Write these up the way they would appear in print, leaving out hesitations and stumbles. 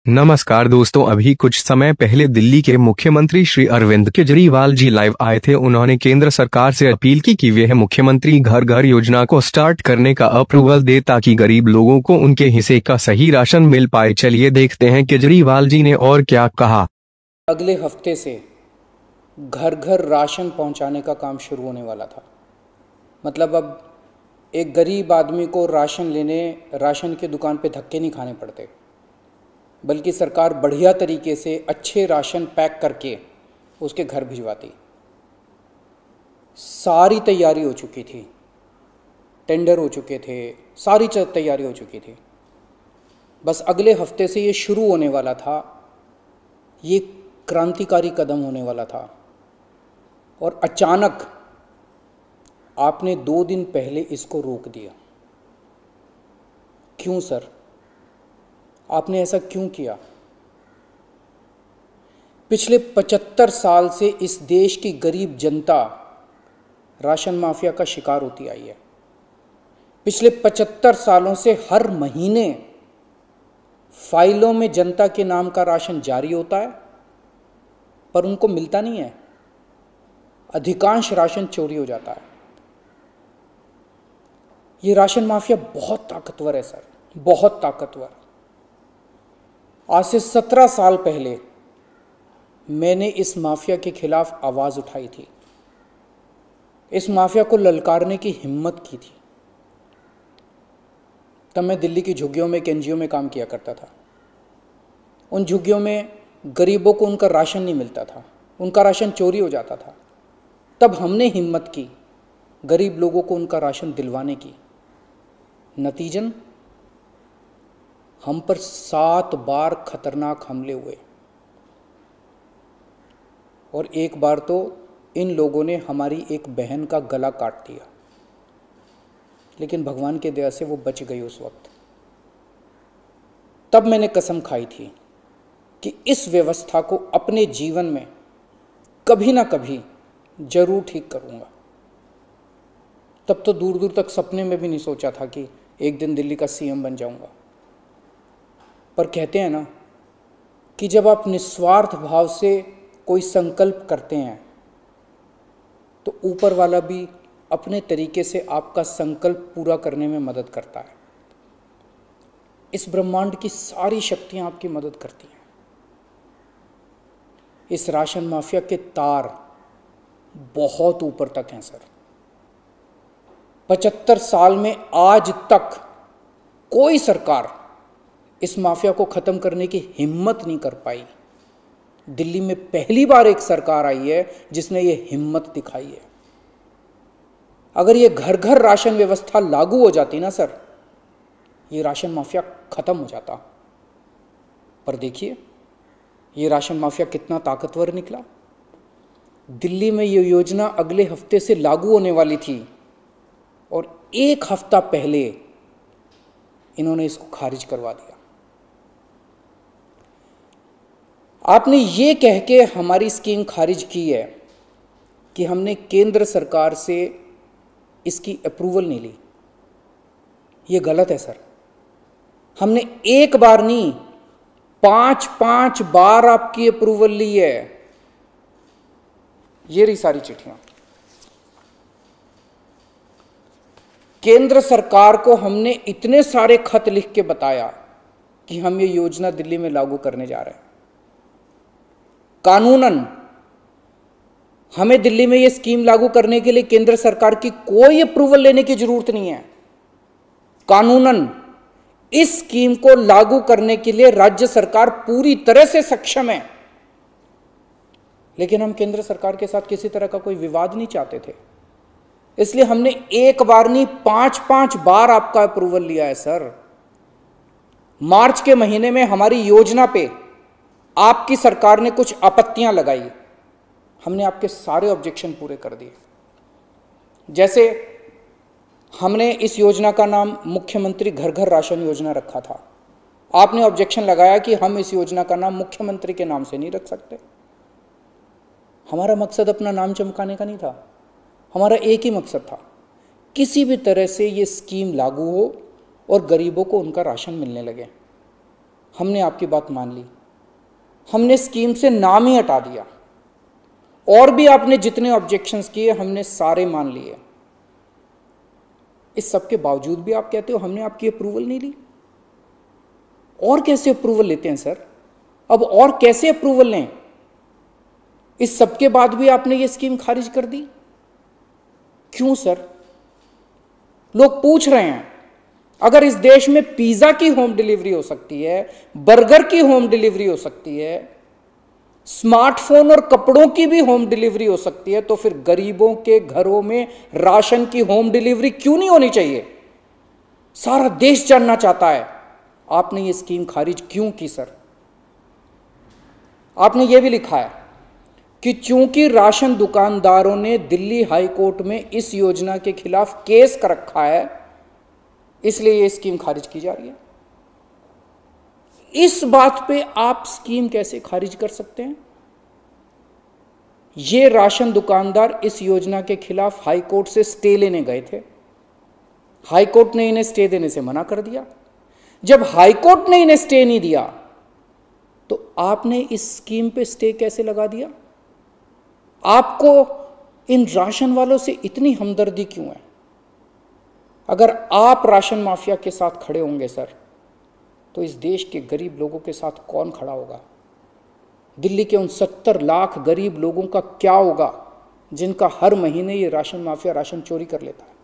नमस्कार दोस्तों, अभी कुछ समय पहले दिल्ली के मुख्यमंत्री श्री अरविंद केजरीवाल जी लाइव आए थे। उन्होंने केंद्र सरकार से अपील की कि वह मुख्यमंत्री घर घर योजना को स्टार्ट करने का अप्रूवल दे ताकि गरीब लोगों को उनके हिस्से का सही राशन मिल पाए। चलिए देखते हैं केजरीवाल जी ने और क्या कहा। अगले हफ्ते से घर घर राशन पहुंचाने का काम शुरू होने वाला था। मतलब अब एक गरीब आदमी को राशन की दुकान पे धक्के नहीं खाने पड़ते, बल्कि सरकार बढ़िया तरीके से अच्छे राशन पैक करके उसके घर भिजवाती। सारी तैयारी हो चुकी थी, टेंडर हो चुके थे, सारी तैयारी हो चुकी थी। बस अगले हफ्ते से ये शुरू होने वाला था। ये क्रांतिकारी कदम होने वाला था और अचानक आपने 2 दिन पहले इसको रोक दिया। क्यों सर? आपने ऐसा क्यों किया? पिछले 75 साल से इस देश की गरीब जनता राशन माफिया का शिकार होती आई है। पिछले 75 सालों से हर महीने फाइलों में जनता के नाम का राशन जारी होता है, पर उनको मिलता नहीं है। अधिकांश राशन चोरी हो जाता है। ये राशन माफिया बहुत ताकतवर है सर, बहुत ताकतवर। आज से 17 साल पहले मैंने इस माफिया के खिलाफ आवाज उठाई थी, इस माफिया को ललकारने की हिम्मत की थी। तब मैं दिल्ली की झुग्गियों में एक एनजीओ में काम किया करता था। उन झुग्गियों में गरीबों को उनका राशन नहीं मिलता था, उनका राशन चोरी हो जाता था। तब हमने हिम्मत की गरीब लोगों को उनका राशन दिलवाने की। नतीजन हम पर 7 बार खतरनाक हमले हुए और एक बार तो इन लोगों ने हमारी एक बहन का गला काट दिया, लेकिन भगवान की दया से वो बच गई उस वक्त। तब मैंने कसम खाई थी कि इस व्यवस्था को अपने जीवन में कभी ना कभी जरूर ठीक करूंगा। तब तो दूर दूर तक सपने में भी नहीं सोचा था कि एक दिन दिल्ली का सीएम बन जाऊंगा। पर कहते हैं ना कि जब आप निस्वार्थ भाव से कोई संकल्प करते हैं तो ऊपर वाला भी अपने तरीके से आपका संकल्प पूरा करने में मदद करता है। इस ब्रह्मांड की सारी शक्तियां आपकी मदद करती हैं। इस राशन माफिया के तार बहुत ऊपर तक हैं सर। 75 साल में आज तक कोई सरकार इस माफिया को खत्म करने की हिम्मत नहीं कर पाई। दिल्ली में पहली बार एक सरकार आई है जिसने ये हिम्मत दिखाई है। अगर ये घर घर राशन व्यवस्था लागू हो जाती ना सर, ये राशन माफिया खत्म हो जाता। पर देखिए ये राशन माफिया कितना ताकतवर निकला। दिल्ली में ये योजना अगले हफ्ते से लागू होने वाली थी और 1 हफ्ता पहले इन्होंने इसको खारिज करवा दिया। आपने ये कह के हमारी स्कीम खारिज की है कि हमने केंद्र सरकार से इसकी अप्रूवल नहीं ली। ये गलत है सर। हमने एक बार नहीं, 5 बार आपकी अप्रूवल ली है। ये रही सारी चिट्ठियां। केंद्र सरकार को हमने इतने सारे खत लिख के बताया कि हम ये योजना दिल्ली में लागू करने जा रहे हैं। कानूनन हमें दिल्ली में ये स्कीम लागू करने के लिए केंद्र सरकार की कोई अप्रूवल लेने की जरूरत नहीं है। कानूनन इस स्कीम को लागू करने के लिए राज्य सरकार पूरी तरह से सक्षम है। लेकिन हम केंद्र सरकार के साथ किसी तरह का कोई विवाद नहीं चाहते थे, इसलिए हमने एक बार नहीं 5 बार आपका अप्रूवल लिया है सर। मार्च के महीने में हमारी योजना पे आपकी सरकार ने कुछ आपत्तियां लगाई, हमने आपके सारे ऑब्जेक्शन पूरे कर दिए। जैसे हमने इस योजना का नाम मुख्यमंत्री घर घर राशन योजना रखा था। आपने ऑब्जेक्शन लगाया कि हम इस योजना का नाम मुख्यमंत्री के नाम से नहीं रख सकते। हमारा मकसद अपना नाम चमकाने का नहीं था, हमारा एक ही मकसद था, किसी भी तरह से ये स्कीम लागू हो और गरीबों को उनका राशन मिलने लगे। हमने आपकी बात मान ली, हमने स्कीम से नाम ही हटा दिया, और भी आपने जितने ऑब्जेक्शंस किए हमने सारे मान लिए। इस सब के बावजूद भी आप कहते हो हमने आपकी अप्रूवल नहीं ली। और कैसे अप्रूवल लेते हैं सर? अब और कैसे अप्रूवल लें? इस सब के बाद भी आपने ये स्कीम खारिज कर दी, क्यों सर? लोग पूछ रहे हैं, अगर इस देश में पिज्जा की होम डिलीवरी हो सकती है, बर्गर की होम डिलीवरी हो सकती है, स्मार्टफोन और कपड़ों की भी होम डिलीवरी हो सकती है, तो फिर गरीबों के घरों में राशन की होम डिलीवरी क्यों नहीं होनी चाहिए? सारा देश जानना चाहता है आपने ये स्कीम खारिज क्यों की सर। आपने ये भी लिखा है कि चूंकि राशन दुकानदारों ने दिल्ली हाई कोर्ट में इस योजना के खिलाफ केस कर रखा है, इसलिए ये स्कीम खारिज की जा रही है। इस बात पे आप स्कीम कैसे खारिज कर सकते हैं? ये राशन दुकानदार इस योजना के खिलाफ हाई कोर्ट से स्टे लेने गए थे, हाई कोर्ट ने इन्हें स्टे देने से मना कर दिया। जब हाई कोर्ट ने इन्हें स्टे नहीं दिया तो आपने इस स्कीम पे स्टे कैसे लगा दिया? आपको इन राशन वालों से इतनी हमदर्दी क्यों है? अगर आप राशन माफिया के साथ खड़े होंगे सर, तो इस देश के गरीब लोगों के साथ कौन खड़ा होगा? दिल्ली के उन 70 लाख गरीब लोगों का क्या होगा जिनका हर महीने ये राशन माफिया राशन चोरी कर लेता है?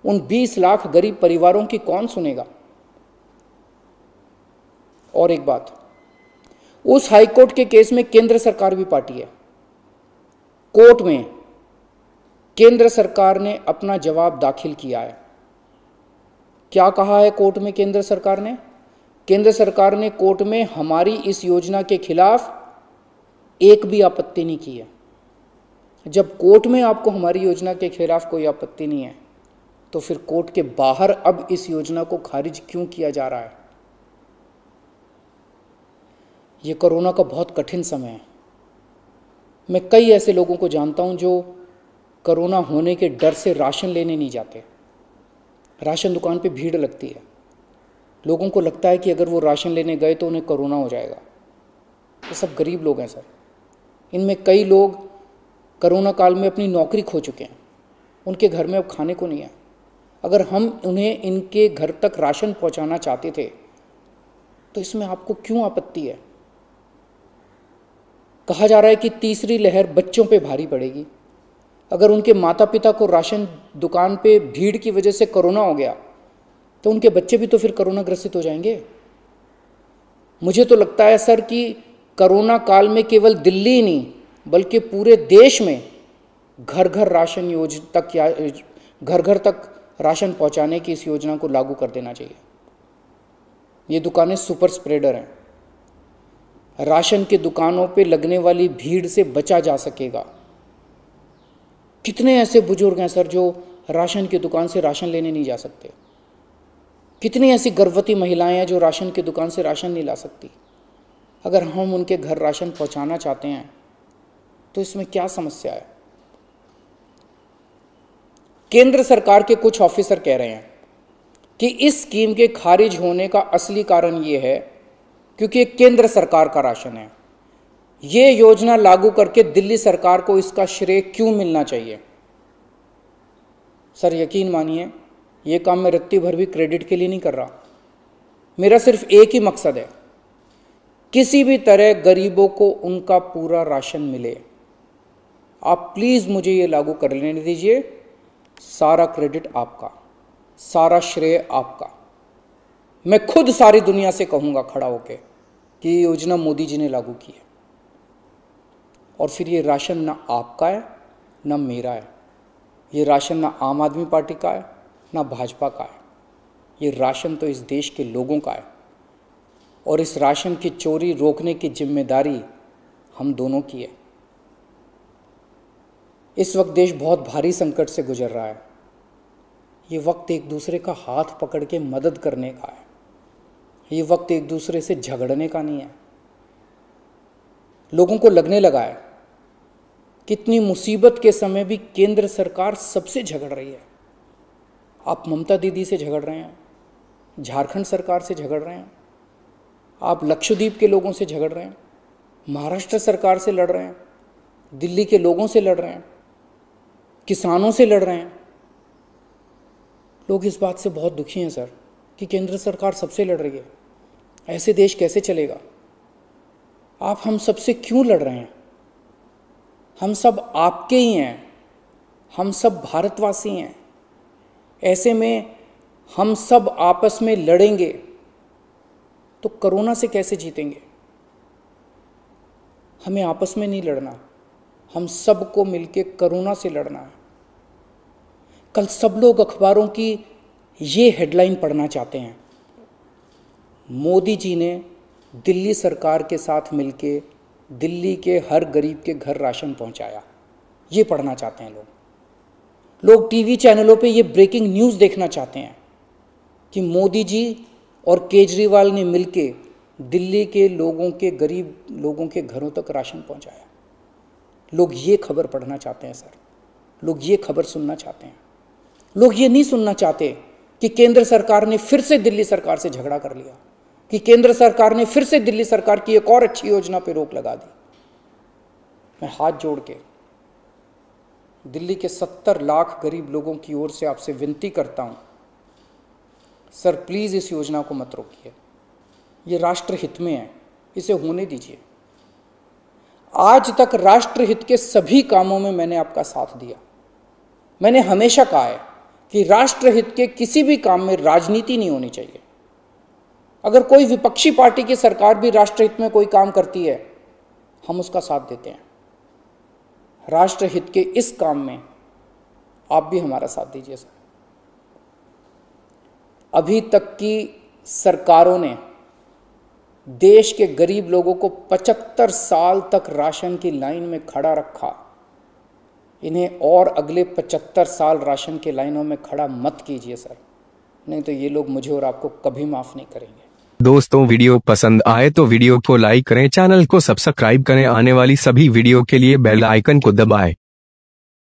उन 20 लाख गरीब परिवारों की कौन सुनेगा? और एक बात, उस हाईकोर्ट के केस में केंद्र सरकार भी पार्टी है। कोर्ट में केंद्र सरकार ने अपना जवाब दाखिल किया है। क्या कहा है कोर्ट में केंद्र सरकार ने? केंद्र सरकार ने कोर्ट में हमारी इस योजना के खिलाफ एक भी आपत्ति नहीं की है। जब कोर्ट में आपको हमारी योजना के खिलाफ कोई आपत्ति नहीं है, तो फिर कोर्ट के बाहर अब इस योजना को खारिज क्यों किया जा रहा है? ये कोरोना का बहुत कठिन समय है। मैं कई ऐसे लोगों को जानता हूं जो कोरोना होने के डर से राशन लेने नहीं जाते। राशन दुकान पे भीड़ लगती है, लोगों को लगता है कि अगर वो राशन लेने गए तो उन्हें कोरोना हो जाएगा। ये सब गरीब लोग हैं सर। इनमें कई लोग कोरोना काल में अपनी नौकरी खो चुके हैं, उनके घर में अब खाने को नहीं है। अगर हम उन्हें इनके घर तक राशन पहुंचाना चाहते थे तो इसमें आपको क्यों आपत्ति है? कहा जा रहा है कि तीसरी लहर बच्चों पे भारी पड़ेगी। अगर उनके माता पिता को राशन दुकान पे भीड़ की वजह से कोरोना हो गया तो उनके बच्चे भी तो फिर कोरोना ग्रसित हो जाएंगे। मुझे तो लगता है सर कि कोरोना काल में केवल दिल्ली ही नहीं बल्कि पूरे देश में घर घर राशन योजना तक या घर घर तक राशन पहुंचाने की इस योजना को लागू कर देना चाहिए। ये दुकानें सुपर स्प्रेडर हैं। राशन की दुकानों पे लगने वाली भीड़ से बचा जा सकेगा। कितने ऐसे बुजुर्ग हैं सर जो राशन की दुकान से राशन लेने नहीं जा सकते? कितनी ऐसी गर्भवती महिलाएं हैं जो राशन की दुकान से राशन नहीं ला सकती? अगर हम उनके घर राशन पहुंचाना चाहते हैं तो इसमें क्या समस्या है? केंद्र सरकार के कुछ ऑफिसर कह रहे हैं कि इस स्कीम के खारिज होने का असली कारण यह है क्योंकि ये केंद्र सरकार का राशन है। ये योजना लागू करके दिल्ली सरकार को इसका श्रेय क्यों मिलना चाहिए? सर यकीन मानिए, ये काम मैं रत्ती भर भी क्रेडिट के लिए नहीं कर रहा। मेरा सिर्फ एक ही मकसद है, किसी भी तरह गरीबों को उनका पूरा राशन मिले। आप प्लीज मुझे ये लागू कर लेने दीजिए। सारा क्रेडिट आपका, सारा श्रेय आपका। मैं खुद सारी दुनिया से कहूंगा खड़ा होके कि ये योजना मोदी जी ने लागू की है। और फिर ये राशन ना आपका है ना मेरा है। ये राशन ना आम आदमी पार्टी का है ना भाजपा का है। ये राशन तो इस देश के लोगों का है और इस राशन की चोरी रोकने की जिम्मेदारी हम दोनों की है। इस वक्त देश बहुत भारी संकट से गुजर रहा है। ये वक्त एक दूसरे का हाथ पकड़ के मदद करने का है। ये वक्त एक दूसरे से झगड़ने का नहीं है। लोगों को लगने लगा है कितनी मुसीबत के समय भी केंद्र सरकार सबसे झगड़ रही है। आप ममता दीदी से झगड़ रहे हैं, झारखंड सरकार से झगड़ रहे हैं, आप लक्षद्वीप के लोगों से झगड़ रहे हैं, महाराष्ट्र सरकार से लड़ रहे हैं, दिल्ली के लोगों से लड़ रहे हैं, किसानों से लड़ रहे हैं। लोग इस बात से बहुत दुखी हैं सर कि केंद्र सरकार सबसे लड़ रही है। ऐसे देश कैसे चलेगा? आप हम सबसे क्यों लड़ रहे हैं? हम सब आपके ही हैं, हम सब भारतवासी हैं। ऐसे में हम सब आपस में लड़ेंगे तो कोरोना से कैसे जीतेंगे? हमें आपस में नहीं लड़ना, हम सबको मिलके कोरोना से लड़ना है। कल सब लोग अखबारों की ये हेडलाइन पढ़ना चाहते हैं, मोदी जी ने दिल्ली सरकार के साथ मिलके दिल्ली के हर गरीब के घर राशन पहुंचाया। ये पढ़ना चाहते हैं लोग टीवी चैनलों पे ये ब्रेकिंग न्यूज़ देखना चाहते हैं कि मोदी जी और केजरीवाल ने मिलके दिल्ली के लोगों के गरीब लोगों के घरों तक राशन पहुंचाया। लोग ये खबर पढ़ना चाहते हैं सर, लोग ये खबर सुनना चाहते हैं। लोग ये नहीं सुनना चाहते कि केंद्र सरकार ने फिर से दिल्ली सरकार से झगड़ा कर लिया, कि केंद्र सरकार ने फिर से दिल्ली सरकार की एक और अच्छी योजना पर रोक लगा दी। मैं हाथ जोड़ के दिल्ली के 70 लाख गरीब लोगों की ओर से आपसे विनती करता हूं, सर प्लीज़ इस योजना को मत रोकिए। ये राष्ट्र हित में है, इसे होने दीजिए। आज तक राष्ट्र हित के सभी कामों में मैंने आपका साथ दिया। मैंने हमेशा कहा है कि राष्ट्र हित के किसी भी काम में राजनीति नहीं होनी चाहिए। अगर कोई विपक्षी पार्टी की सरकार भी राष्ट्र हित में कोई काम करती है, हम उसका साथ देते हैं। राष्ट्र हित के इस काम में आप भी हमारा साथ दीजिए सर। अभी तक की सरकारों ने देश के गरीब लोगों को 75 साल तक राशन की लाइन में खड़ा रखा। इन्हें और अगले 75 साल राशन की लाइनों में खड़ा मत कीजिए सर, नहीं तो ये लोग मुझे और आपको कभी माफ नहीं करेंगे। दोस्तों वीडियो पसंद आए तो वीडियो को लाइक करें, चैनल को सब्सक्राइब करें, आने वाली सभी वीडियो के लिए बेल आइकन को दबाएं।